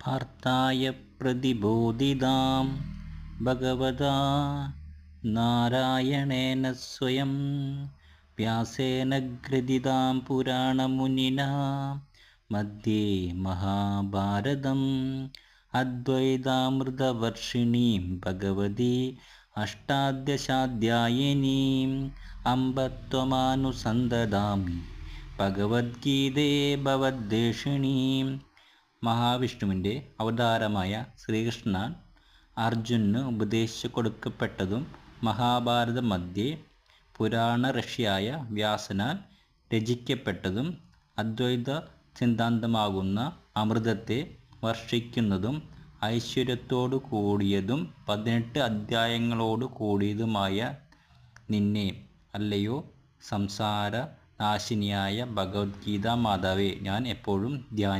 പാർത്ഥായ പ്രതിബോധിതാം ഭഗവതാ നാരായണേന സ്വയം വ്യാസേന ഗ്രഥിതാം പുരാണമുനിനാ മധ്യേ മഹാഭാരതം അദ്വൈതാമൃതവർഷിണീം ഭഗവതി അഷ്ടാദശാധ്യായിനീം അംബ ത്വമാനുസന്തതാമി ഭഗവദ്ഗീതേ ഭവദ്വേഷിണീം. മഹാവിഷ്ണുവിൻ്റെ അവതാരമായ ശ്രീകൃഷ്ണൻ അർജുനന് ഉപദേശിച്ചു കൊടുക്കപ്പെട്ടതും മഹാഭാരത മധ്യേ പുരാണ ഋഷിയായ വ്യാസനാൽ രചിക്കപ്പെട്ടതും അദ്വൈത സിദ്ധാന്തമാകുന്ന അമൃതത്തെ വർഷിക്കുന്നതും ഐശ്വര്യത്തോടു കൂടിയതും 18 അധ്യായങ്ങളോടു കൂടിയതുമായ നിന്നെ അല്ലയോ സംസാര നാശിനിയായ ഭഗവത്ഗീത മാതാവേ ഞാൻ എപ്പോഴും ധ്യാനിക്കുന്നു.